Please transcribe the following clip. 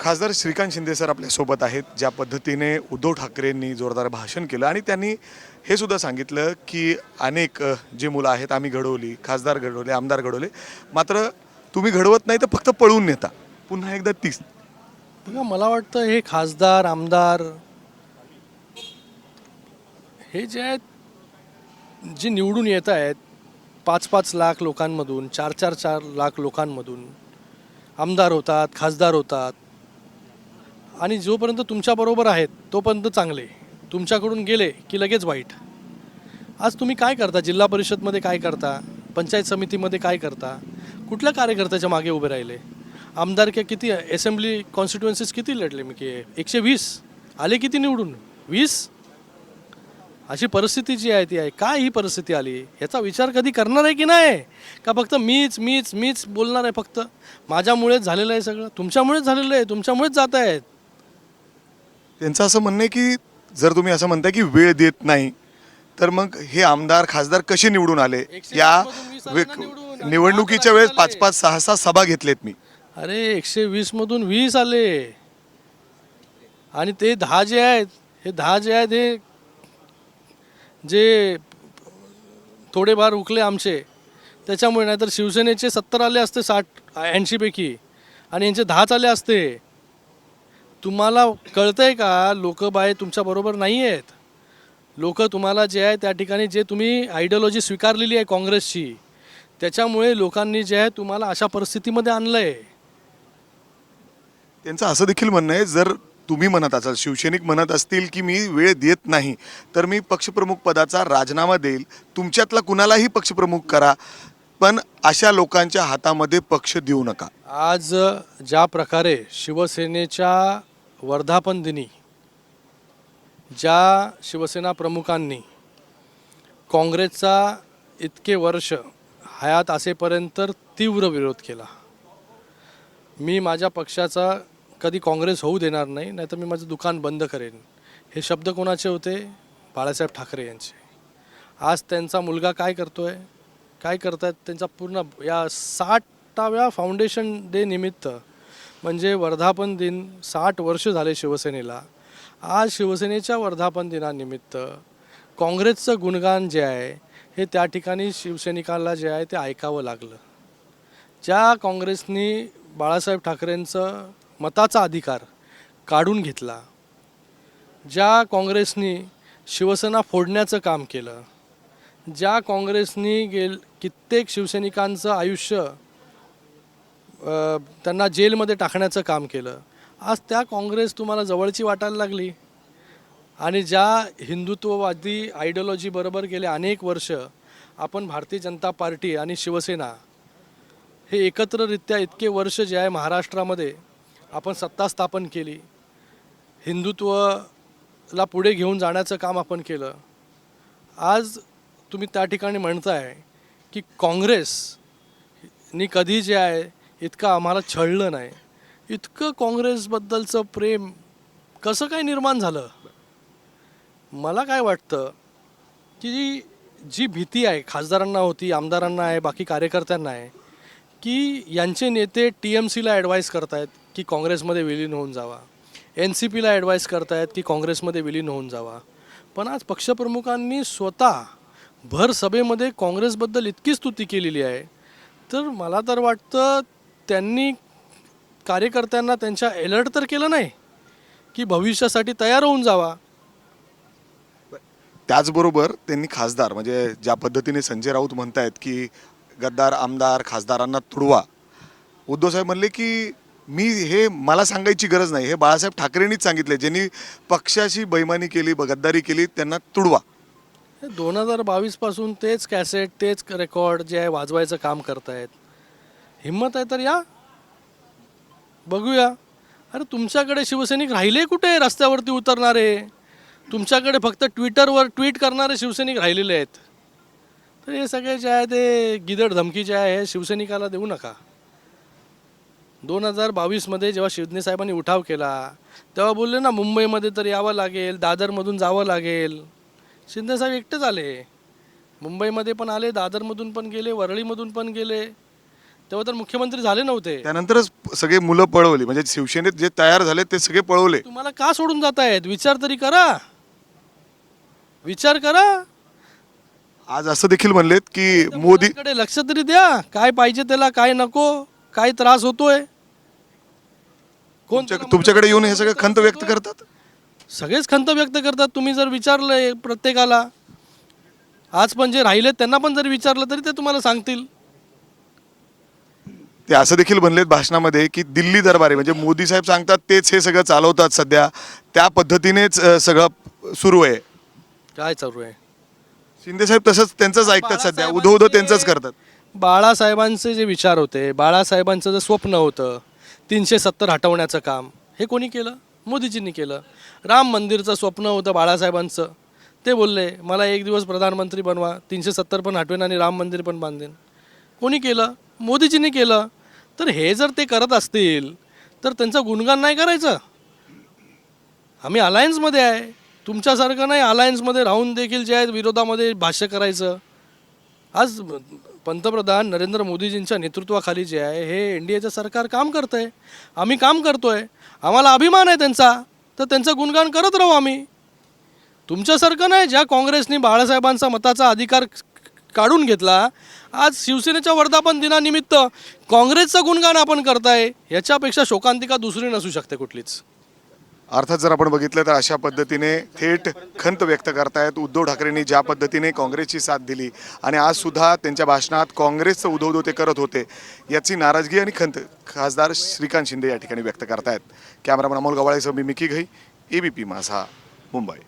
खासदार श्रीकांत शिंदे सर आपल्यासोबत आहेत. ज्या पद्धतीने उद्धव ठाकरेंनी जोरदार भाषण केलं आणि त्यांनी हे सुद्धा सांगितलं की अनेक जी मुलं आहेत आम्ही घडवली, खासदार घडवले, आमदार घडवले, मात्र तुम्ही घडवत नाही तर फक्त पळवून नेता. पुन्हा एकदा तीच. बघा, मला वाटतं हे खासदार आमदार हे जे आहेत, जे निवडून येत आहेत 5-5 लाख लोकांमधून, 4 लाख लोकांमधून आमदार होतात, खासदार होतात आणि जोपर्यंत तुमच्याबरोबर आहेत तोपर्यंत चांगले, तुमच्याकडून गेले की लगेच वाईट. आज तुम्ही काय करता? जिल्हा परिषदमध्ये काय करता? पंचायत समितीमध्ये काय करता? कुठल्या कार्यकर्त्याच्या मागे उभे राहिले? आमदार किती, असेंब्ली कॉन्स्टिट्युएन्सीज किती लढले? मी की 120 आले, किती निवडून? 20. अशी परिस्थिती जी आहे ती आहे. काय ही परिस्थिती आली याचा विचार कधी करणार आहे की नाही? का फक्त मीच मीच मीच बोलणार आहे? फक्त माझ्यामुळेच झालेलं आहे सगळं, तुमच्यामुळेच झालेलं आहे, तुमच्यामुळेच जात आहेत. त्यांचं असं म्हणणं आहे की जर तुम्ही असं म्हणताय की वेळ देत नाही तर मग हे आमदार खासदार कसे निवडून आले? 120 या मधून 20 आले ना निवडून. आणि निवडणुकीच्या वेळेस 5-5, 6-6 सभा घेतलेत मी. अरे 120 मधून 20 आले आणि ते 10 जे आहेत, हे 10 जे आहेत, हे जे थोडेफार उकले आमचे त्याच्यामुळे. नाही तर शिवसेनेचे 70 आले असते, 60-80 पैकी, आणि यांचे 10च आले असते. तुम्हाला कळतंय का? लोक बाय तुमच्याबरोबर नाही आहेत. लोक तुम्हाला जे आहे त्या ठिकाणी जे तुम्ही आयडियोलॉजी स्वीकारलेली आहे काँग्रेसची, त्याच्यामुळे लोकांनी जे आहे तुम्हाला अशा परिस्थितीमध्ये आणलं आहे. त्यांचं असं देखील म्हणणं आहे, जर तुम्ही म्हणत असाल, शिवसैनिक म्हणत असतील की मी वेळ देत नाही तर मी पक्षप्रमुख पदाचा राजीनामा देईल, तुमच्यातला कुणालाही पक्षप्रमुख करा, पण अशा लोकांच्या हातामध्ये पक्ष देऊ नका. आज ज्या प्रकारे शिवसेनेच्या वर्धापन दिनी ज्या शिवसेना प्रमुखांनी काँग्रेसचा इतके वर्ष हयात असेपर्यंत तीव्र विरोध केला, मी माझ्या पक्षाचा कधी काँग्रेस होऊ देणार नाही, नाहीतर मी माझं दुकान बंद करेन, हे शब्द कोणाचे होते? बाळासाहेब ठाकरे यांचे. आज त्यांचा मुलगा काय करतोय, काय करतायत? त्यांचा पूर्ण या 60व्या फाउंडेशन डे निमित्त, म्हणजे वर्धापन दिन, 60 वर्ष झाले शिवसेनेला. आज शिवसेनेच्या वर्धापन दिनानिमित्त काँग्रेसचं गुणगान जे आहे हे त्या ठिकाणी शिवसैनिकाला जे आहे ते ऐकावं लागलं. ज्या काँग्रेसनी बाळासाहेब ठाकरेंचं मताचा अधिकार काढून घेतला, ज्या काँग्रेसनी शिवसेना फोडण्याचं काम केलं, ज्या काँग्रेसनी कित्येक शिवसैनिकांचं आयुष्य त्यांना जेलमध्ये टाकण्याचं काम केलं, आज त्या काँग्रेस तुम्हाला जवळची वाटायला लागली. आणि ज्या हिंदुत्ववादी आयडियोलॉजीबरोबर गेले अनेक वर्ष आपण भारतीय जनता पार्टी आणि शिवसेना हे एकत्ररित्या इतके वर्ष जे आहे महाराष्ट्रामध्ये आपण सत्ता स्थापन केली, हिंदुत्वला पुढे घेऊन जाण्याचं काम आपण केलं. आज तुम्ही त्या ठिकाणी म्हणताय की काँग्रेसनी कधी जे आहे इतकं आम्हाला छळलं नाही. इतकं काँग्रेसबद्दलचं प्रेम कसं काय निर्माण झालं? मला काय वाटतं की जी भीती आहे खासदारांना होती, आमदारांना आहे, बाकी कार्यकर्त्यांना आहे, की यांचे नेते TMCला ॲडवाईस करतायत की काँग्रेसमध्ये विलीन होऊन जावा, NCPला ॲडवाईस करतायत की काँग्रेसमध्ये विलीन होऊन जावा. पण आज पक्षप्रमुखांनी स्वतः भर सभेमध्ये काँग्रेसबद्दल इतकी स्तुती केलेली आहे, तर मला तर वाटतं त्यांनी कार्यकर्त्यांना त्यांच्या अलर्ट तर केलं नाही की भविष्यासाठी तयार होऊन जावा. त्याचबरोबर त्यांनी खासदार, म्हणजे ज्या पद्धतीने संजय राऊत म्हणतायत की गद्दार आमदार खासदारांना तुडवा, उद्धव साहेब म्हणले की हे मला सांगायची गरज नाही, हे बाळासाहेब ठाकरेंनीच सांगितले, ज्यांनी पक्षाशी बैमानी केली, गद्दारी केली, त्यांना तुडवा. 2022 पासून तेच कॅसेट, तेच रेकॉर्ड जे आहे वाजवायचं काम करतायत. हिम्मत आहे तर या, बघूया. अरे तुमच्याकडे शिवसैनिक राहिले कुठे रस्त्यावरती उतरणारे? तुमच्याकडे फक्त ट्विटरवर ट्विट करणारे शिवसैनिक राहिलेले आहेत. तर हे सगळे जे आहे ते गिदड धमकी जे आहे शिवसैनिकाला देऊ नका. 2022मध्ये जेव्हा शिंदे साहेबांनी उठाव केला तेव्हा बोलले ना, मुंबईमध्ये तर यावं लागेल, दादरमधून जावं लागेल. शिंदे साहेब एकटेच आले, मुंबईमध्ये पण आले, दादरमधून पण गेले, वरळीमधून पण गेले. तेव्हा तर मुख्यमंत्री झाले नव्हते. त्यानंतरच सगळे मुलं पळवली, म्हणजे शिवसेनेत जे तयार झाले ते सगळे पळवले. तुम्हाला का सोडून जात आहेत? विचार तरी करा, विचार करा. आज असं देखील म्हणलेत की मोदी कडे लक्ष तरी द्या, काय पाहिजे त्याला, काय नको, काय त्रास होतोय. कोण तुमच्याकडे येऊन हे सगळं खंत व्यक्त करतात. सगळेच खंत व्यक्त करतात. तुम्ही जर विचारलं प्रत्येकाला, आज पण जे राहिलेत त्यांना पण जर विचारलं तरी ते तुम्हाला सांगतील. ते असं देखील म्हणलेत भाषणामध्ये की दिल्ली दरबारी, म्हणजे मोदी साहेब सांगतात तेच हे सगळं चालवतात सध्या, त्या पद्धतीनेच सगळं सुरू आहे. काय चालू आहे? शिंदे साहेब तसंच त्यांचंच ऐकतात सध्या, उधो त्यांचंच करतात. बाळासाहेबांचे जे विचार होते, बाळासाहेबांचं जे स्वप्न होतं 370 हटवण्याचं काम, हे कोणी केलं? मोदीजींनी केलं. राम मंदिरचं स्वप्न होतं बाळासाहेबांचं, ते बोलले मला एक दिवस प्रधानमंत्री बनवा, 370 पण हटवेन आणि राम मंदिर पण बांधेन. कोणी केलं? मोदीजींनी केलं. तर हे जर ते करत असतील तर त्यांचं गुणगान नाही करायचं. आम्ही अलायन्समध्ये आहे, तुमच्यासारखं नाही अलायन्समध्ये राहून देखील जे आहेत विरोधामध्ये भाष्य करायचं. आज पंतप्रधान नरेंद्र मोदीजींच्या नेतृत्वाखाली जे आहे हे एनडीएचं सरकार काम करतं आहे, आम्ही काम करतो आहे, आम्हाला अभिमान आहे त्यांचा, तर त्यांचं गुणगान करत राहू आम्ही. तुमच्यासारखं नाही, ज्या काँग्रेसने बाळासाहेबांचा मताचा अधिकार काढून घेतला, आज शिवसेनेच्या वर्धापन दिनानिमित्त काँग्रेसचं गुणगान आपण करताय, याच्यापेक्षा शोकांतिका दुसरी नसू शकते कुठलीच. अर्थात जर आपण बघितलं तर अशा पद्धतीने थेट खंत व्यक्त करतायत. उद्धव ठाकरेंनी ज्या पद्धतीने काँग्रेसची साथ दिली आणि आज सुद्धा त्यांच्या भाषणात काँग्रेसचं उद्धव ते करत होते, याची नाराजगी आणि खंत खासदार श्रीकांत शिंदे या ठिकाणी व्यक्त करतायत. कॅमेरामन अमोल गवाळेसह मी मिकी घई, ABP माझा, मुंबई.